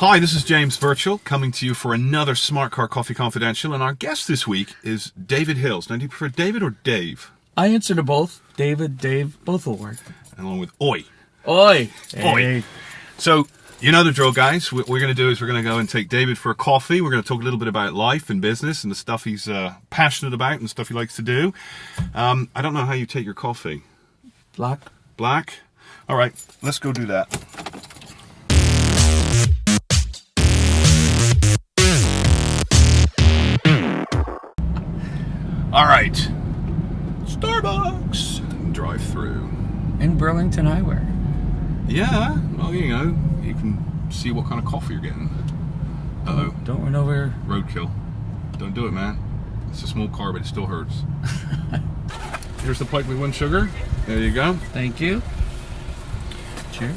Hi, this is James Virtual coming to you for another Smartcar Coffee Confidential, and our guest this week is David Hills. Now, do you prefer David or Dave? I answer to both. David, Dave, both will work. Along with Oi. Oi. Oi. Hey. So, you know the drill, guys. What we're going to do is we're going to go and take David for a coffee. We're going to talk a little bit about life and business and the stuff he's passionate about and the stuff he likes to do. I don't know how you take your coffee. Black. Black? All right, let's go do that. All right, Starbucks drive-through. In Burlington Eyewear. Yeah, well, you know, you can see what kind of coffee you're getting. Uh-oh. Don't run over. Roadkill. Don't do it, man. It's a small car, but it still hurts. Here's the pipe with one sugar. There you go. Thank you. Cheers.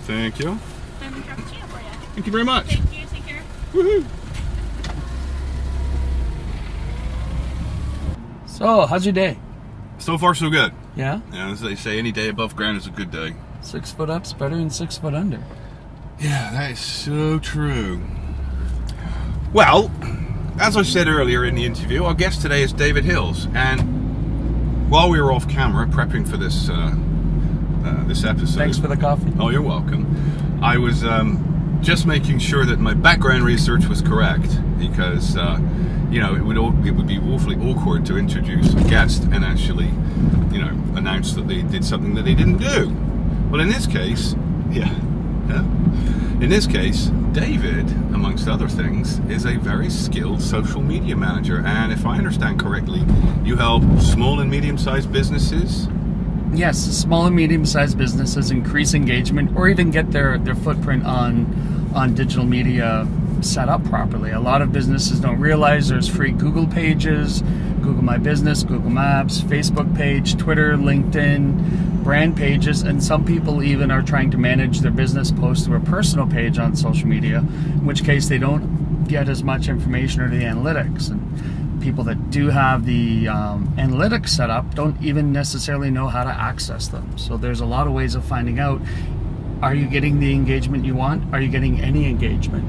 Thank you. And the cappuccino for you. Thank you very much. Thank you. Take care. Woohoo! So, how's your day? So far, so good. Yeah? Yeah, as they say, any day above ground is a good day. 6 foot up's better than 6 foot under. Yeah, that is so true. Well, as I said earlier in the interview, our guest today is David Hills, and while we were off camera prepping for this this episode, Thanks for the coffee. Oh, you're welcome. I was just making sure that my background research was correct, because you know, it would be awfully awkward to introduce a guest and actually, you know, announce that they did something that they didn't do. Well, in this case, in this case, David, amongst other things, is a very skilled social media manager, and if I understand correctly, you help small and medium-sized businesses. Yes, small and medium-sized businesses increase engagement or even get their footprint on digital media set up properly. A lot of businesses don't realize there's free Google pages, Google My Business, Google Maps, Facebook page, Twitter, LinkedIn, brand pages, and some people even are trying to manage their business posts through a personal page on social media, in which case they don't get as much information or the analytics. And people that do have the analytics set up don't even necessarily know how to access them. So there's a lot of ways of finding out, are you getting the engagement you want? Are you getting any engagement?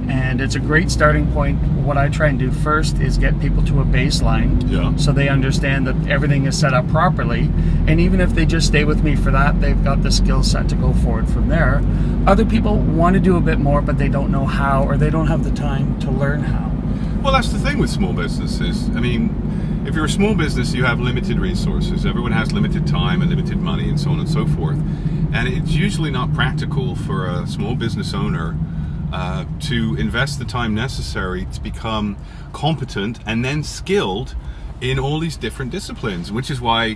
And it's a great starting point. What I try and do first is get people to a baseline, so they understand that everything is set up properly. And even if they just stay with me for that, they've got the skill set to go forward from there. Other people want to do a bit more, but they don't know how, or they don't have the time to learn how. Well, that's the thing with small businesses. I mean, if you're a small business, you have limited resources. Everyone has limited time and limited money and so on and so forth. And it's usually not practical for a small business owner to invest the time necessary to become competent and then skilled in all these different disciplines, which is why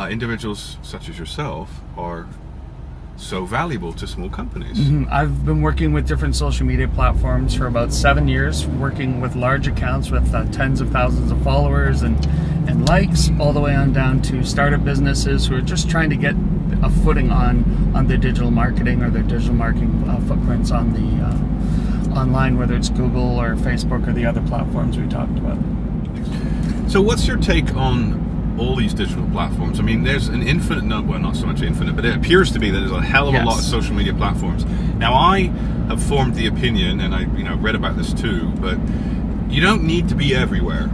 individuals such as yourself are so valuable to small companies. I've been working with different social media platforms for about 7 years, working with large accounts with tens of thousands of followers and likes, all the way on down to startup businesses who are just trying to get a footing on their digital marketing or their digital marketing footprints on the online, whether it's Google or Facebook or the other platforms we talked about. So what's your take on all these digital platforms? I mean, there's an infinite number, well, not so much infinite, but it appears to be that there's a hell of a lot of social media platforms. Now, I have formed the opinion, and I read about this too, but you don't need to be everywhere.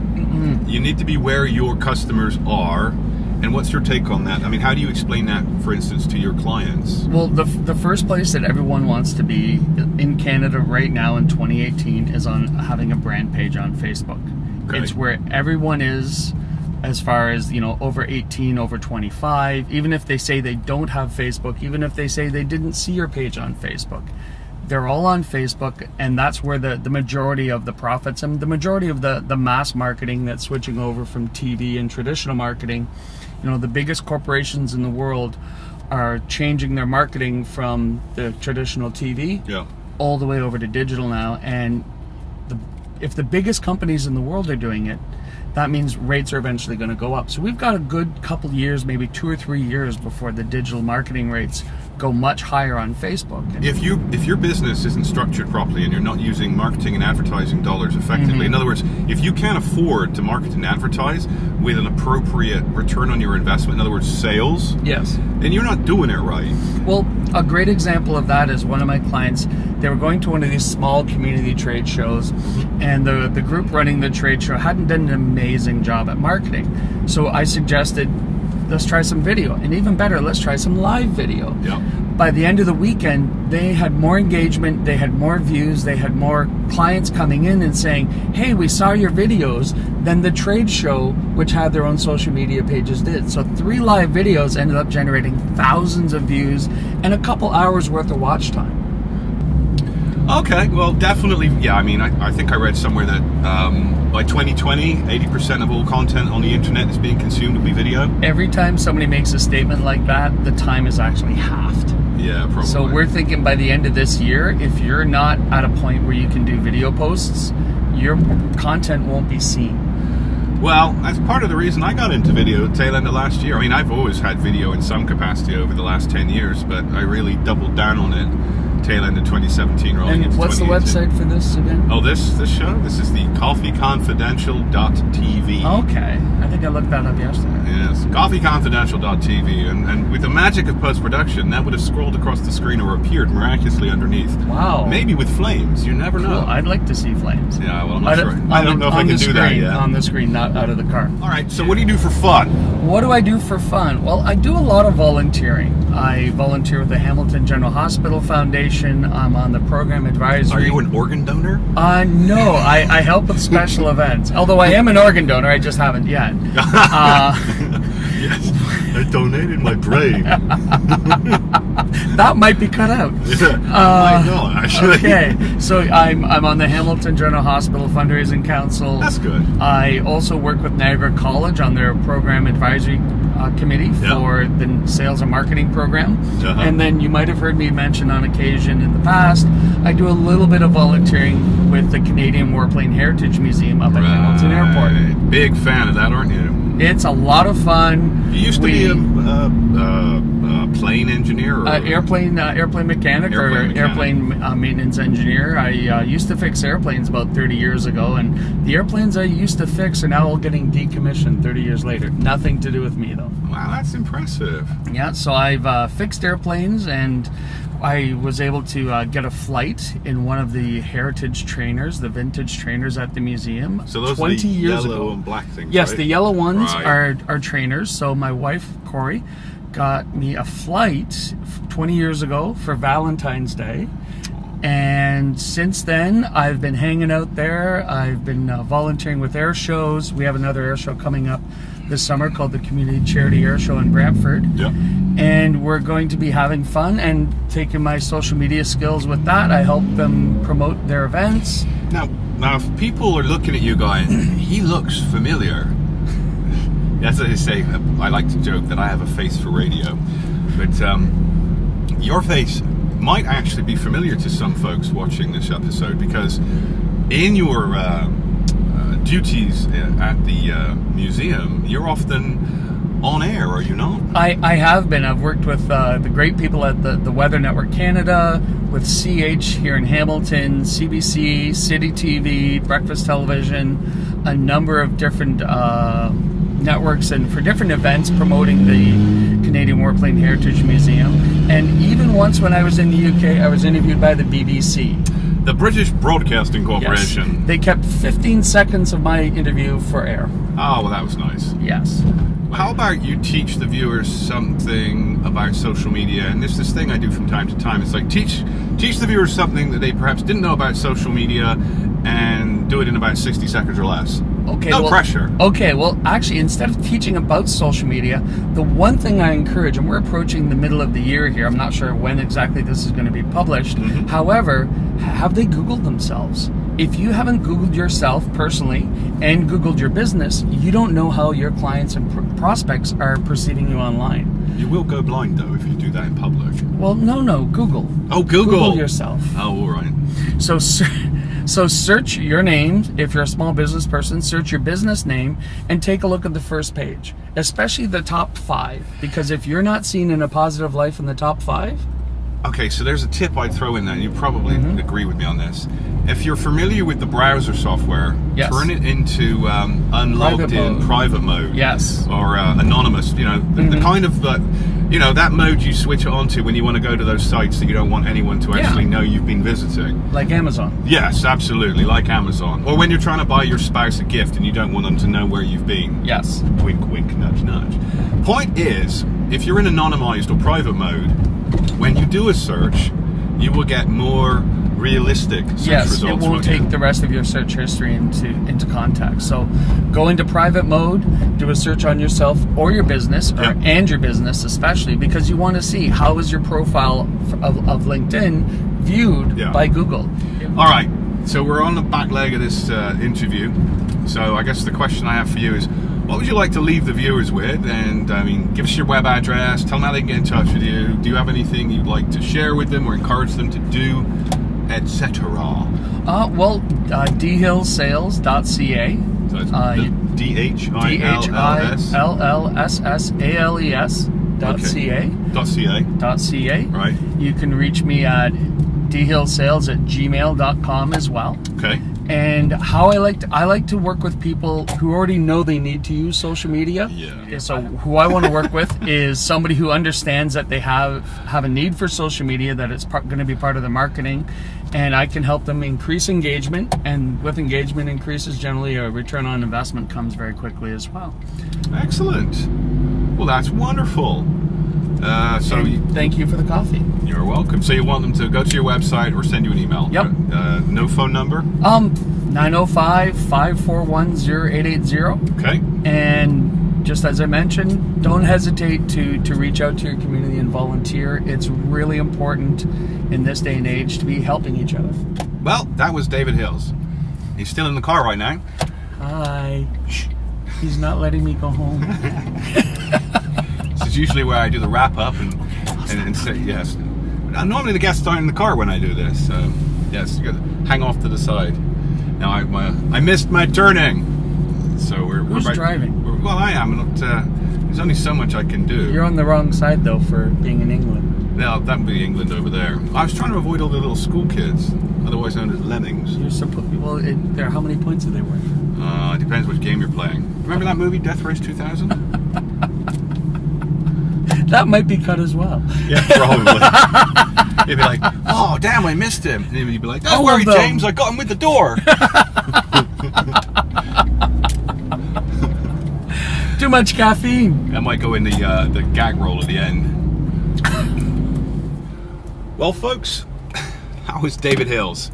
You need to be where your customers are. And what's your take on that? I mean, how do you explain that, for instance, to your clients? Well, the first place that everyone wants to be in Canada right now in 2018 is on having a brand page on Facebook. Okay. It's where everyone is, as far as, over 18, over 25. Even if they say they don't have Facebook, even if they say they didn't see your page on Facebook, they're all on Facebook, and that's where the majority of the profits and the majority of the mass marketing that's switching over from TV and traditional marketing. The biggest corporations in the world are changing their marketing from the traditional TV all the way over to digital now. And if the biggest companies in the world are doing it, that means rates are eventually going to go up. So we've got a good couple years, maybe 2 or 3 years before the digital marketing rates go much higher on Facebook. If your business isn't structured properly and you're not using marketing and advertising dollars effectively, in other words, if you can't afford to market and advertise with an appropriate return on your investment, in other words, sales, Yes. then you're not doing it right. Well, a great example of that is one of my clients. They were going to one of these small community trade shows, and the group running the trade show hadn't done an amazing job at marketing. So I suggested, let's try some video, and even better, let's try some live video. Yeah. By the end of the weekend, they had more engagement, they had more views, they had more clients coming in and saying, hey, we saw your videos, than the trade show, which had their own social media pages, did. So 3 live videos ended up generating thousands of views and a couple hours worth of watch time. Okay, well, definitely, yeah. I mean, I think I read somewhere that by 2020, 80% of all content on the internet is being consumed will be video. Every time somebody makes a statement like that, the time is actually halved. Yeah, probably. So we're thinking by the end of this year, if you're not at a point where you can do video posts, your content won't be seen. Well, that's part of the reason I got into video tail end of last year. I mean, I've always had video in some capacity over the last 10 years, but I really doubled down on it tail end of 2017 rolling into 2018. And what's the website for this again? Oh, this show? This is the coffeeconfidential.tv. Okay. I think I looked that up yesterday. Yes, coffeeconfidential.tv. And with the magic of post-production, that would have scrolled across the screen or appeared miraculously underneath. Wow. Maybe with flames. You never know. Cool. I'd like to see flames. Yeah, well, I'm not sure. I don't know if I can do that yet. On the screen, not out of the car. All right, so what do you do for fun? What do I do for fun? Well, I do a lot of volunteering. I volunteer with the Hamilton General Hospital Foundation. I'm on the program advisory. Are you an organ donor? No, I help with special events. Although I am an organ donor, I just haven't yet. Yes, I donated my brain. That might be cut out. I know, actually. Okay, so I'm on the Hamilton General Hospital Fundraising Council. That's good. I also work with Niagara College on their program advisory committee for the sales and marketing program. And then you might have heard me mention on occasion in the past, I do a little bit of volunteering with the Canadian Warplane Heritage Museum up at Hamilton Airport. Big fan of that, aren't you? It's a lot of fun. You used to be a plane engineer? Or airplane mechanic or airplane maintenance engineer. I used to fix airplanes about 30 years ago, and the airplanes I used to fix are now all getting decommissioned 30 years later. Nothing to do with me, though. Wow, that's impressive. Yeah, so I've fixed airplanes, and I was able to get a flight in one of the heritage trainers, the vintage trainers at the museum. So those 20 are the years yellow ago. and black things, Yes, right? the yellow ones Right. are trainers. So my wife, Corey, got me a flight 20 years ago for Valentine's Day. And since then, I've been hanging out there. I've been volunteering with air shows. We have another air show coming up this summer called the Community Charity Air Show in Brantford. Yeah. And we're going to be having fun and taking my social media skills with that. I help them promote their events. Now, if people are looking at you going, he looks familiar. That's what they say. I like to joke that I have a face for radio. But your face might actually be familiar to some folks watching this episode, because in your duties at the museum, you're often on air, are you not? I have been. I've worked with the great people at the Weather Network Canada, with CH here in Hamilton, CBC, City TV, Breakfast Television, a number of different networks, and for different events promoting the Canadian Warplane Heritage Museum. And even once when I was in the UK, I was interviewed by the BBC. The British Broadcasting Corporation. Yes. They kept 15 seconds of my interview for air. Oh, well, that was nice. Yes. How about you teach the viewers something about social media? And this thing I do from time to time. It's like teach the viewers something that they perhaps didn't know about social media, and do it in about 60 seconds or less. Okay, No pressure. Okay, well, actually, instead of teaching about social media, the one thing I encourage, and we're approaching the middle of the year here, I'm not sure when exactly this is going to be published. However, have they Googled themselves? If you haven't Googled yourself personally and Googled your business, you don't know how your clients and prospects are perceiving you online. You will go blind, though, if you do that in public. Well, no, Google. Oh, Google. Google yourself. Oh, all right. So So search your name. If you're a small business person, search your business name and take a look at the first page, especially the top 5. Because if you're not seen in a positive life in the top 5, Okay, so there's a tip I'd throw in there, and you probably agree with me on this. If you're familiar with the browser software, Yes. turn it into unlogged in private mode. yes. Or anonymous, the kind of, that mode you switch it onto when you want to go to those sites that you don't want anyone to actually know you've been visiting. Like Amazon. Yes, absolutely, like Amazon. Or when you're trying to buy your spouse a gift and you don't want them to know where you've been. Yes. Wink, wink, nudge, nudge. Point is, if you're in anonymized or private mode, when you do a search, you will get more realistic search Yes, results. it won't take the rest of your search history into context. So go into private mode, do a search on yourself or your business, and your business especially, because you want to see how is your profile of LinkedIn viewed by Google. All right, so we're on the back leg of this interview. So I guess the question I have for you is, what would you like to leave the viewers with? And give us your web address, tell them how they can get in touch with you. Do you have anything you'd like to share with them or encourage them to do, etc.? dhillsales.ca. So it's DHILLSSALES.ca. Right. You can reach me at dhillsales@gmail.com as well. Okay. And how I like to work with people who already know they need to use social media. Yeah. So who I want to work with is somebody who understands that they have a need for social media, that it's going to be part of their marketing, and I can help them increase engagement. And with engagement increases, generally a return on investment comes very quickly as well. Excellent. Well, that's wonderful. Thank you for the coffee. You're welcome. So you want them to go to your website or send you an email? Yep. No phone number? 905-541-0880. Okay. And just as I mentioned, don't hesitate to reach out to your community and volunteer. It's really important in this day and age to be helping each other. Well, that was David Hills. He's still in the car right now. Hi. He's not letting me go home. This is usually where I do the wrap up and say yes. Normally the guests aren't in the car when I do this. So yes, you got to hang off to the side. Now I missed my turning. So we're Who's driving? Well, I am. There's only so much I can do. You're on the wrong side though for being in England. No, that would be England over there. I was trying to avoid all the little school kids, otherwise known as lemmings. How many points are they worth? It depends which game you're playing. Remember that movie Death Race 2000? That might be cut as well. Yeah, probably. You'd be like, oh, damn, I missed him. And you'd be like, don't worry, James, I got him with the door. Too much caffeine. That might go in the gag roll at the end. Well, folks, that was David Hills.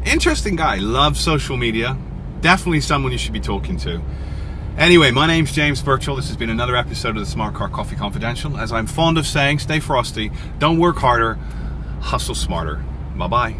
Interesting guy, loves social media. Definitely someone you should be talking to. Anyway, my name's James Birchall. This has been another episode of the Smartcar Coffee Confidential. As I'm fond of saying, stay frosty, don't work harder, hustle smarter. Bye-bye.